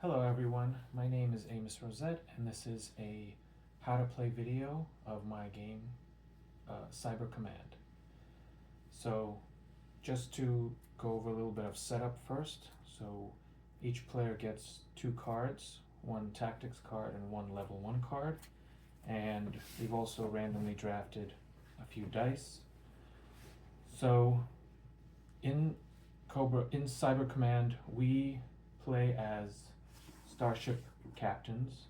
Hello everyone, my name is Amos Rosette and this is a how to play video of my game Cyber Command. So just to go over a little bit of setup first, so each player gets two cards, one tactics card and one level 1 card, and we've also randomly drafted a few dice. So in Cyber Command we play as starship captains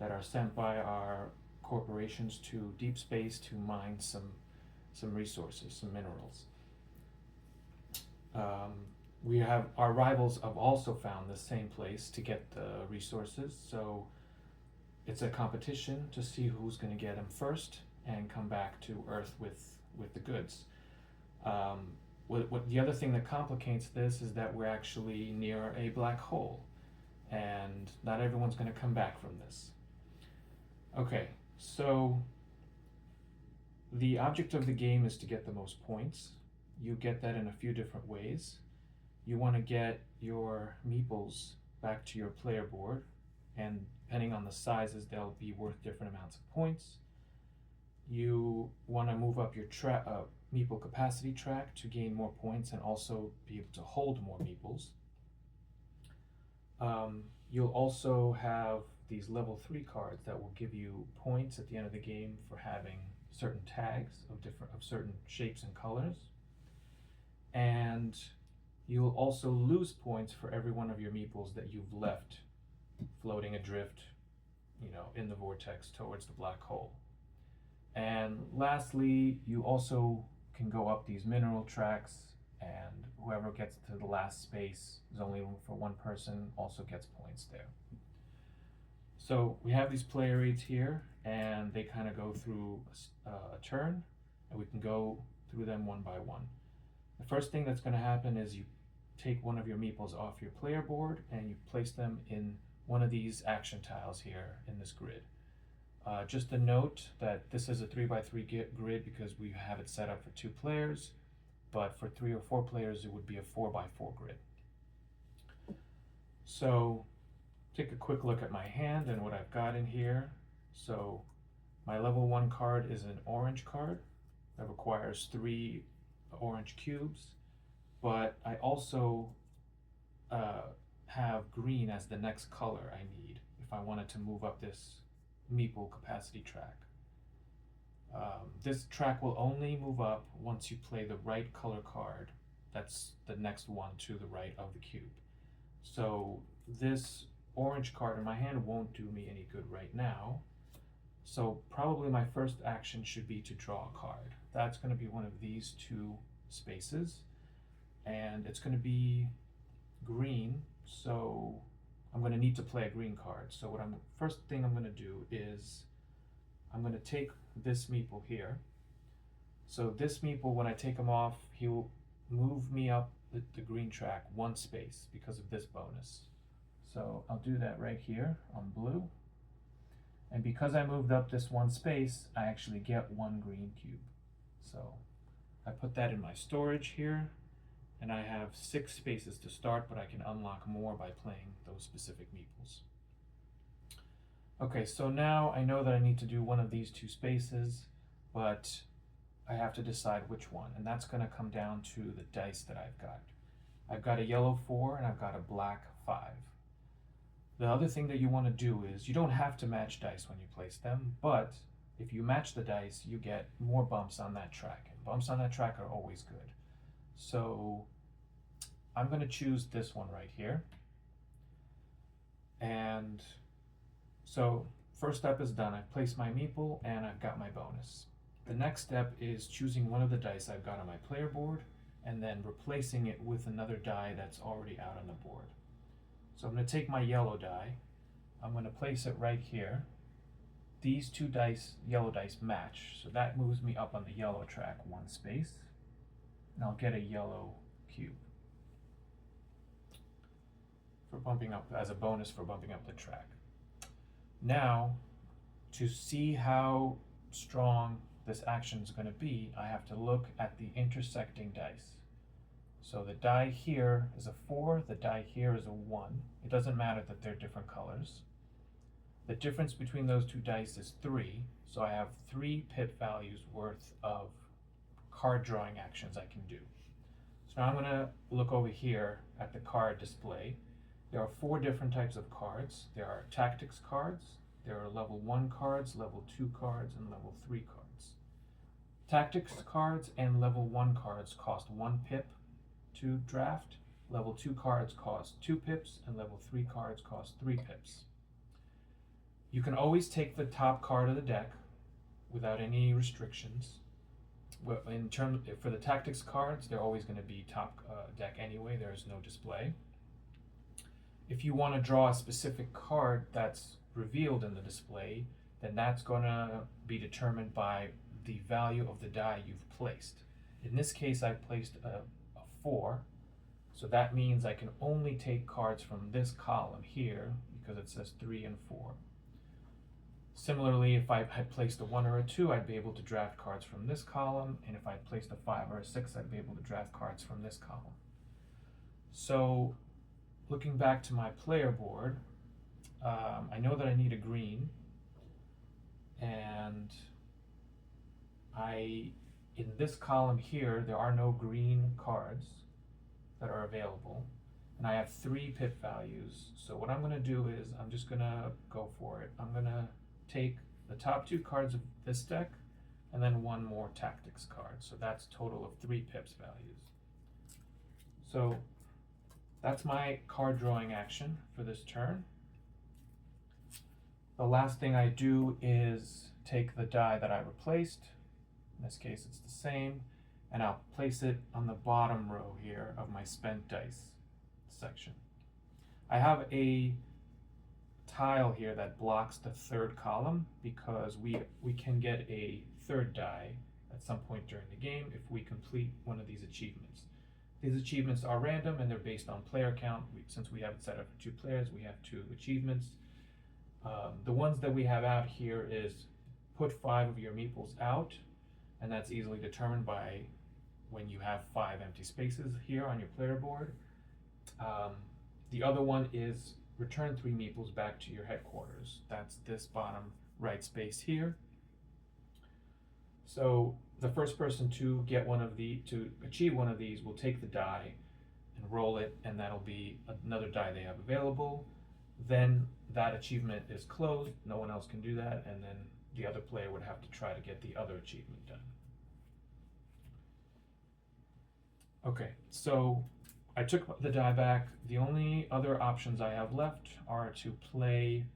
that are sent by our corporations to deep space to mine some resources, some minerals. We have our rivals have also found the same place to get the resources, so it's a competition to see who's going to get them first and come back to Earth with the goods. What the other thing that complicates this is that we're actually near a black hole, and not everyone's going to come back from this. Okay, so the object of the game is to get the most points. You get that in a few different ways. You want to get your meeples back to your player board, and depending on the sizes, they'll be worth different amounts of points. You want to move up your meeple capacity track to gain more points and also be able to hold more meeples. You'll also have these level 3 cards that will give you points at the end of the game for having certain tags of certain shapes and colors. And you'll also lose points for every one of your meeples that you've left floating adrift, in the vortex towards the black hole. And lastly, you also can go up these mineral tracks, and whoever gets to the last space, is only room for one person, also gets points there. So we have these player aids here, and they kind of go through a turn, and we can go through them one by one. The first thing that's going to happen is you take one of your meeples off your player board and you place them in one of these action tiles here in this grid. Just a note that this is a 3x3 grid because we have it set up for 2 players, but for 3 or 4 players it would be a 4x4 grid. So take a quick look at my hand and what I've got in here. So my level 1 card is an orange card that requires 3 orange cubes, but I also have green as the next color I need if I wanted to move up this meeple capacity track. This track will only move up once you play the right color card. That's the next one to the right of the cube. So this orange card in my hand won't do me any good right now. So probably my first action should be to draw a card. That's going to be one of these 2 spaces, and it's going to be green, so I'm going to need to play a green card. So first thing I'm going to do is I'm going to take this meeple here. So this meeple, when I take him off, he'll move me up the green track 1 space because of this bonus. So I'll do that right here on blue. And because I moved up this 1 space, I actually get 1 green cube. So I put that in my storage here, and I have 6 spaces to start, but I can unlock more by playing those specific meeples. Okay, so now I know that I need to do one of these 2 spaces, but I have to decide which one, and that's going to come down to the dice that I've got. I've got a yellow 4 and I've got a black 5. The other thing that you want to do is you don't have to match dice when you place them, but if you match the dice, you get more bumps on that track, and bumps on that track are always good. So I'm going to choose this one right here. And so first step is done. I've placed my meeple and I've got my bonus. The next step is choosing one of the dice I've got on my player board and then replacing it with another die that's already out on the board. So I'm going to take my yellow die. I'm going to place it right here. These 2 dice, yellow dice, match, so that moves me up on the yellow track 1 space, and I'll get a yellow cube for bumping up, as a bonus for bumping up the track. Now, to see how strong this action is going to be, I have to look at the intersecting dice. So the die here is a 4, the die here is a 1. It doesn't matter that they're different colors. The difference between those two dice is 3, so I have 3 pip values worth of card drawing actions I can do. So now I'm going to look over here at the card display. There are 4 different types of cards. There are tactics cards, there are level 1 cards, level 2 cards, and level 3 cards. Tactics cards and level 1 cards cost 1 pip to draft. Level 2 cards cost 2 pips, and level 3 cards cost 3 pips. You can always take the top card of the deck without any restrictions. For the tactics cards, they're always going to be top deck anyway. There is no display. If you want to draw a specific card that's revealed in the display, then that's going to be determined by the value of the die you've placed. In this case, I placed a 4, so that means I can only take cards from this column here because it says 3 and 4. Similarly, if I had placed a 1 or a 2, I'd be able to draft cards from this column, and if I had placed a 5 or a 6, I'd be able to draft cards from this column. So, looking back to my player board, I know that I need a green, and in this column here, there are no green cards that are available, and I have 3 pip values. So what I'm going to do is I'm just going to go for it. I'm going to take the top 2 cards of this deck and then 1 more tactics card. So that's a total of 3 pips values. So that's my card drawing action for this turn. The last thing I do is take the die that I replaced. In this case, it's the same, and I'll place it on the bottom row here of my spent dice section. I have a tile here that blocks the 3rd column because we can get a 3rd die at some point during the game if we complete one of these achievements. These achievements are random and they're based on player count. Since we have it set up for 2 players, we have 2 achievements. The ones that we have out here is put 5 of your meeples out, and that's easily determined by when you have 5 empty spaces here on your player board. The other one is return 3 meeples back to your headquarters. That's this bottom right space here. So the first person to achieve one of these will take the die and roll it, and that'll be another die they have available. Then that achievement is closed, no one else can do that, and then the other player would have to try to get the other achievement done. Okay, so I took the die back. The only other options I have left are to play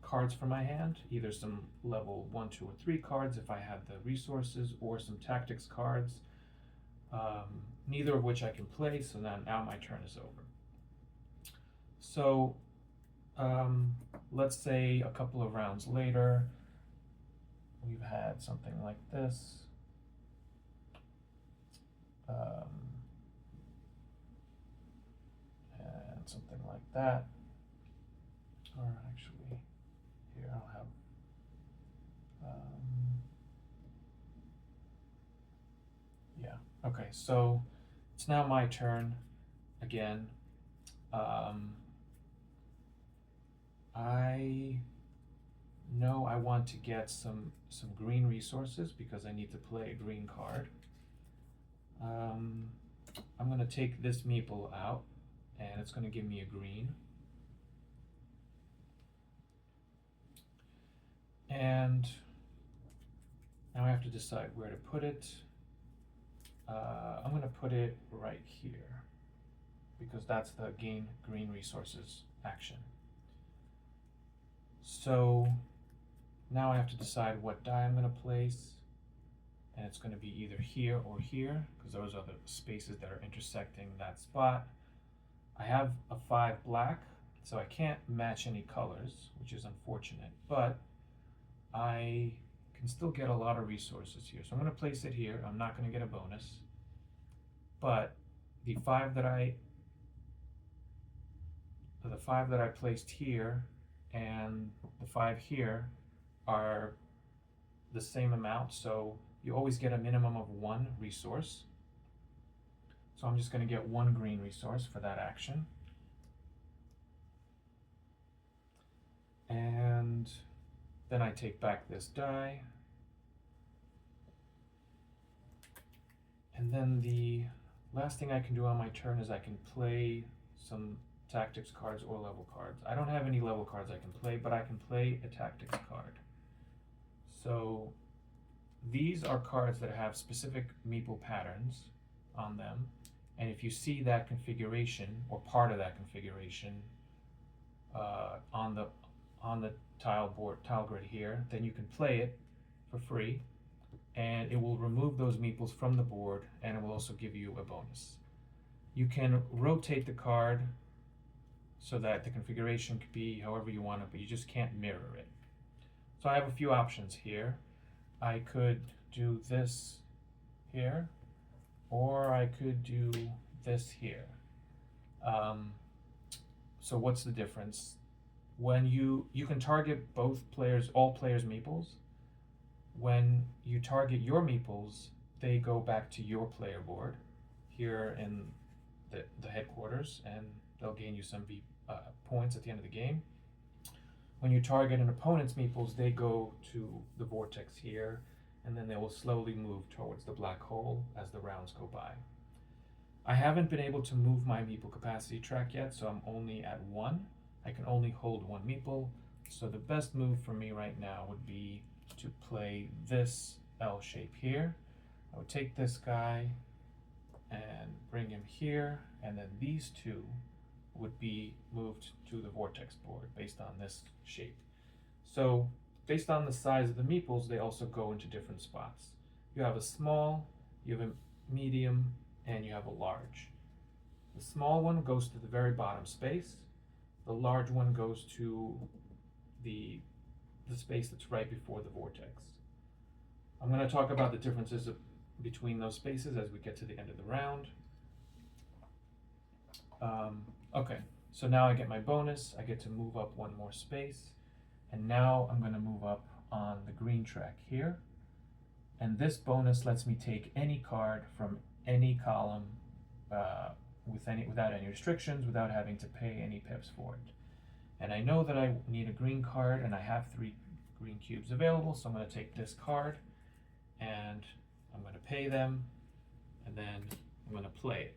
cards from my hand, either some level 1, 2, or 3 cards if I had the resources, or some tactics cards, neither of which I can play, so now my turn is over. So let's say a couple of rounds later, we've had something like this. And something like that. Or actually, here I'll have okay, so it's now my turn again. I know I want to get some green resources because I need to play a green card. I'm going to take this meeple out, and it's going to give me a green. And now I have to decide where to put it. I'm going to put it right here because that's the gain green resources action. So now I have to decide what die I'm going to place, and it's going to be either here or here because those are the spaces that are intersecting that spot. I have a 5 black, so I can't match any colors, which is unfortunate, but I can still get a lot of resources here. So I'm going to place it here. I'm not going to get a bonus, but the 5 that I placed here and the 5 here are the same amount, so you always get a minimum of 1 resource. So I'm just going to get one green resource for that action. And then I take back this die. And then the last thing I can do on my turn is I can play some tactics cards or level cards. I don't have any level cards I can play, but I can play a tactics card. So these are cards that have specific meeple patterns on them. And if you see that configuration or part of that configuration on the tile grid here, then you can play it for free, and it will remove those meeples from the board, and it will also give you a bonus. You can rotate the card so that the configuration could be however you want it, but you just can't mirror it. So I have a few options here. I could do this here, or I could do this here. So what's the difference? When you can target all players' meeples. When you target your meeples, they go back to your player board here in the headquarters, and they'll gain you some points at the end of the game. When you target an opponent's meeples, they go to the vortex here, and then they will slowly move towards the black hole as the rounds go by. I haven't been able to move my meeple capacity track yet, so I'm only at 1. I can only hold 1 meeple, so the best move for me right now would be to play this L shape here. I would take this guy and bring him here, and then these two would be moved to the vortex board based on this shape. So based on the size of the meeples, they also go into different spots. You have a small, you have a medium, and you have a large. The small one goes to the very bottom space. The large one goes to the space that's right before the vortex. I'm going to talk about the differences between those spaces as we get to the end of the round. Okay, so now I get my bonus. I get to move up 1 more space. And now I'm going to move up on the green track here. And this bonus lets me take any card from any column without any restrictions, without having to pay any pips for it. And I know that I need a green card, and I have 3 green cubes available, so I'm going to take this card, and I'm going to pay them, and then I'm going to play it.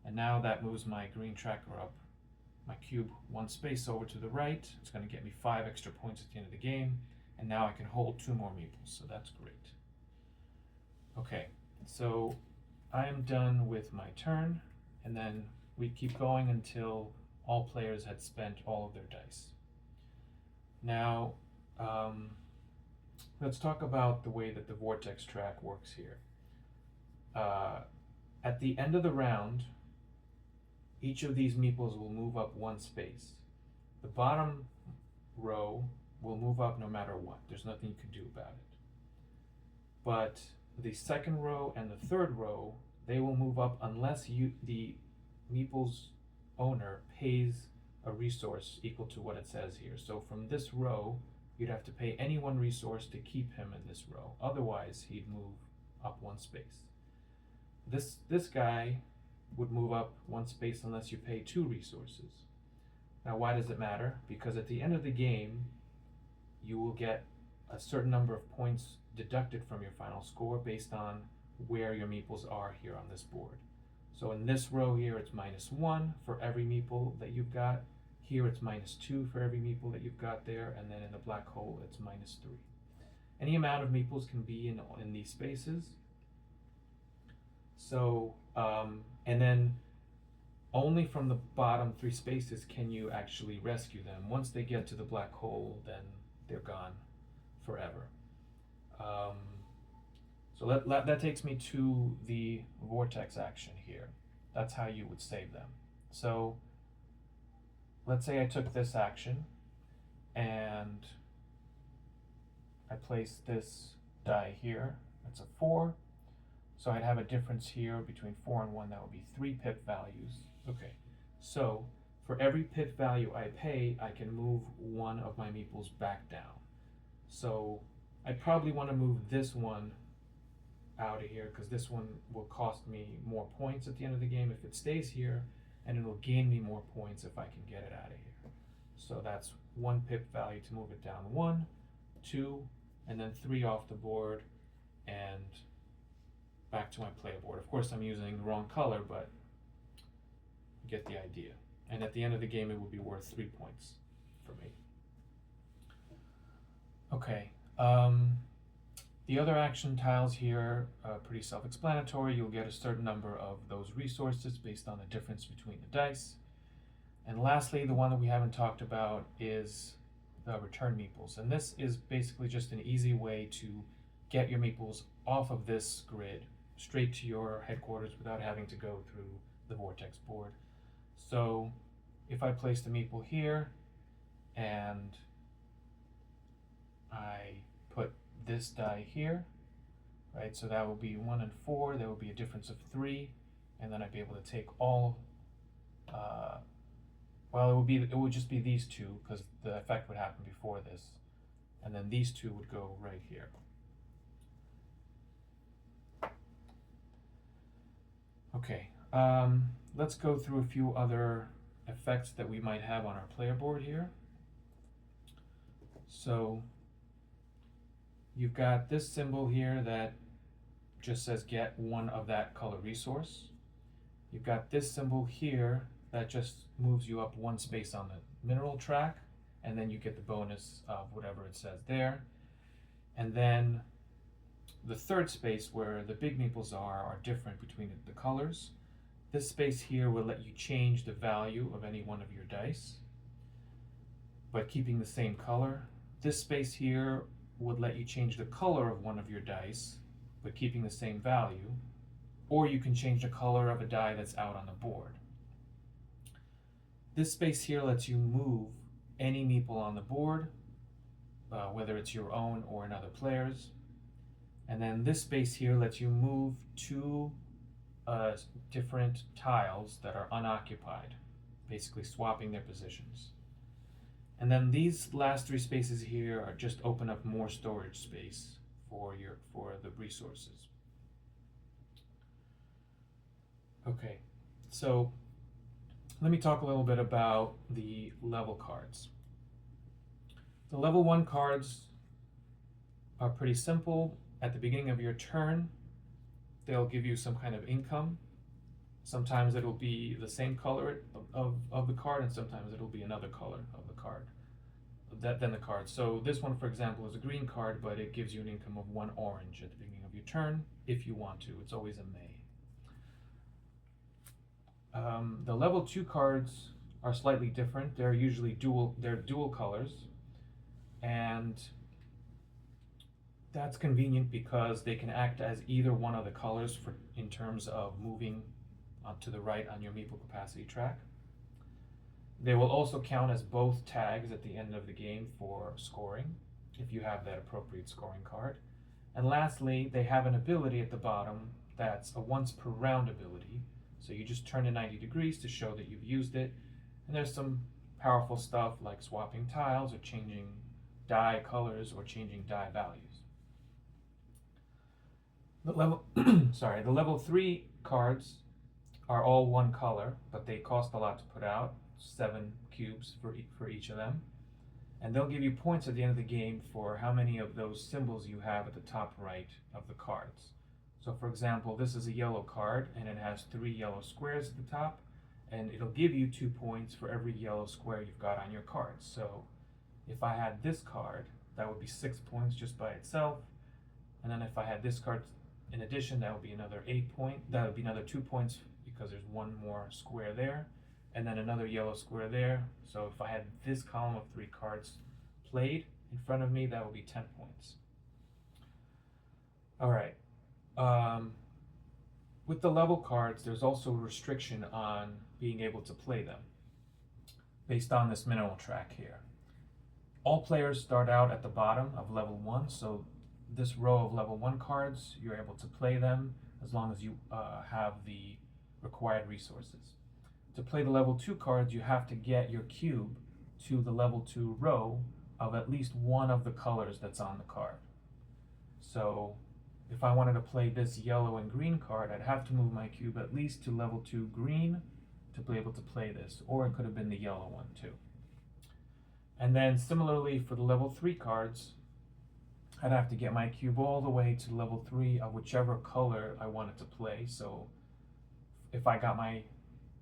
And now that moves my green tracker up my cube 1 space over to the right. It's going to get me 5 extra points at the end of the game, and now I can hold 2 more meeples, so that's great. Okay, so I am done with my turn, and then we keep going until all players had spent all of their dice. Now, let's talk about the way that the vortex track works here. At the end of the round, each of these meeples will move up 1 space. The bottom row will move up no matter what. There's nothing you can do about it. But the second row and the third row, they will move up unless the meeple's owner pays a resource equal to what it says here. So from this row, you'd have to pay any 1 resource to keep him in this row. Otherwise, he'd move up 1 space. This guy would move up 1 space unless you pay 2 resources. Now, why does it matter? Because at the end of the game, you will get a certain number of points deducted from your final score based on where your meeples are here on this board. So in this row here, it's -1 for every meeple that you've got. Here it's -2 for every meeple that you've got there, and then in the black hole, it's -3. Any amount of meeples can be in these spaces. So, and then only from the bottom 3 spaces can you actually rescue them. Once they get to the black hole, then they're gone forever. So that takes me to the vortex action here. That's how you would save them. So let's say I took this action and I placed this die here. That's a 4. So I'd have a difference here between 4 and 1. That would be 3 pip values. Okay, so for every pip value I pay, I can move 1 of my meeples back down. So I probably want to move this one out of here because this one will cost me more points at the end of the game if it stays here, and it'll gain me more points if I can get it out of here. So that's 1 pip value to move it down 1, 2, and then 3 off the board and back to my play board. Of course, I'm using the wrong color, but you get the idea. And at the end of the game, it would be worth 3 points for me. Okay. The other action tiles here are pretty self-explanatory. You'll get a certain number of those resources based on the difference between the dice. And lastly, the one that we haven't talked about is the return meeples. And this is basically just an easy way to get your meeples off of this grid straight to your headquarters without having to go through the Vortex board. So if I place the meeple here and I put this die here, right? So that will be 1 and 4. There will be a difference of 3, and then I'd be able to take all. Well, it would just be these two because the effect would happen before this, and then these two would go right here. Okay, let's go through a few other effects that we might have on our player board here. So you've got this symbol here that just says get 1 of that color resource. You've got this symbol here that just moves you up 1 space on the mineral track, and then you get the bonus of whatever it says there. And then the third space where the big meeples are different between the colors. This space here will let you change the value of any one of your dice, but keeping the same color. This space here would let you change the color of one of your dice, but keeping the same value, or you can change the color of a die that's out on the board. This space here lets you move any meeple on the board, whether it's your own or another player's. And then this space here lets you move 2 different tiles that are unoccupied, basically swapping their positions. And then these last 3 spaces here are just open up more storage space for the resources. Okay, so let me talk a little bit about the level cards. The level 1 cards are pretty simple. At the beginning of your turn, they'll give you some kind of income. Sometimes it'll be the same color of the card, and sometimes it'll be another color of the card than the card. So this one, for example, is a green card, but it gives you an income of 1 orange at the beginning of your turn if you want to. It's always a may. The level 2 cards are slightly different. They're usually dual colors, and that's convenient because they can act as either one of the colors in terms of moving to the right on your meeple capacity track. They will also count as both tags at the end of the game for scoring, if you have that appropriate scoring card. And lastly, they have an ability at the bottom that's a once per round ability. So you just turn it 90 degrees to show that you've used it. And there's some powerful stuff like swapping tiles or changing die colors or changing die values. The level 3 cards are all 1 color, but they cost a lot to put out, 7 cubes for each of them. And they'll give you points at the end of the game for how many of those symbols you have at the top right of the cards. So for example, this is a yellow card, and it has 3 yellow squares at the top, and it'll give you 2 points for every yellow square you've got on your cards. So if I had this card, that would be 6 points just by itself. And then if I had this card in addition, that would be another 8 points. That would be another 2 points because there's 1 more square there, and then another yellow square there. So if I had this column of 3 cards played in front of me, that would be 10 points. All right. With the level cards, there's also a restriction on being able to play them based on this mineral track here. All players start out at the bottom of level 1, so this row of level 1 cards, you're able to play them as long as you have the required resources. To play the level 2 cards, you have to get your cube to the level 2 row of at least one of the colors that's on the card. So if I wanted to play this yellow and green card, I'd have to move my cube at least to level 2 green to be able to play this, or it could have been the yellow one too. And then similarly for the level 3 cards, I'd have to get my cube all the way to level 3 of whichever color I wanted to play. So if I got my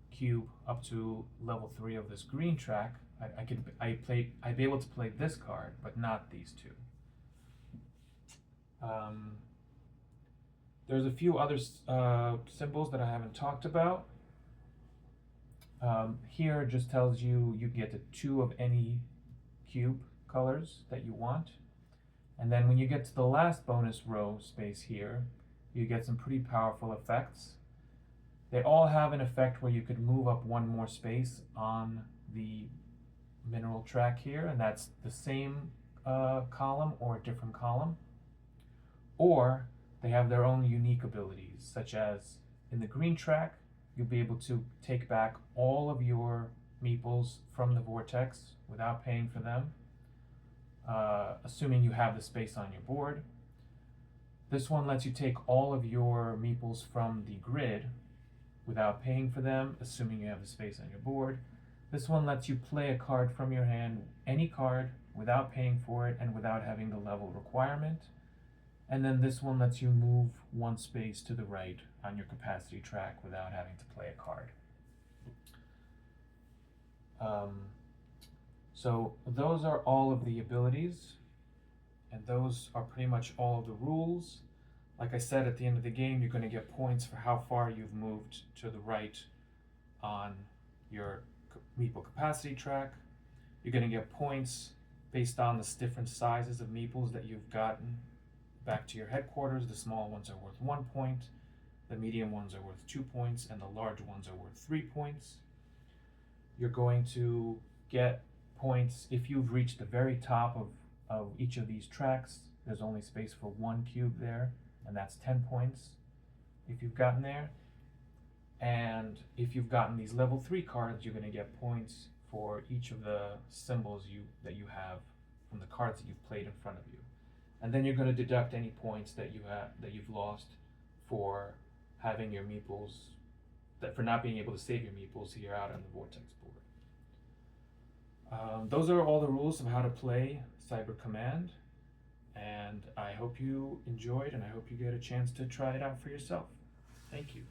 cube up to level 3 of this green track, I'd be able to play this card, but not these two. There's a few other symbols that I haven't talked about. Here it just tells you you get to 2 of any cube colors that you want. And then when you get to the last bonus row space here, you get some pretty powerful effects. They all have an effect where you could move up one more space on the mineral track here, and that's the same column or a different column. Or they have their own unique abilities, such as in the green track, you'll be able to take back all of your meeples from the vortex without paying for them, assuming you have the space on your board. This one lets you take all of your meeples from the grid without paying for them, assuming you have the space on your board. This one lets you play a card from your hand, any card, without paying for it and without having the level requirement. And then this one lets you move one space to the right on your capacity track without having to play a card. So those are all of the abilities, and those are pretty much all of the rules. Like I said, at the end of the game, you're going to get points for how far you've moved to the right on your meeple capacity track. You're going to get points based on the different sizes of meeples that you've gotten back to your headquarters. The small ones are worth 1 point, the medium ones are worth 2 points, and the large ones are worth 3 points. You're going to get points if you've reached the very top of each of these tracks. There's only space for 1 cube there, and that's 10 points if you've gotten there. And if you've gotten these level 3 cards, you're going to get points for each of the symbols that you have from the cards that you've played in front of you. And then you're going to deduct any points that you've lost for having your meeples, for not being able to save your meeples here out on the vortex board. Those are all the rules of how to play Cyber Command, and I hope you enjoyed, and I hope you get a chance to try it out for yourself. Thank you.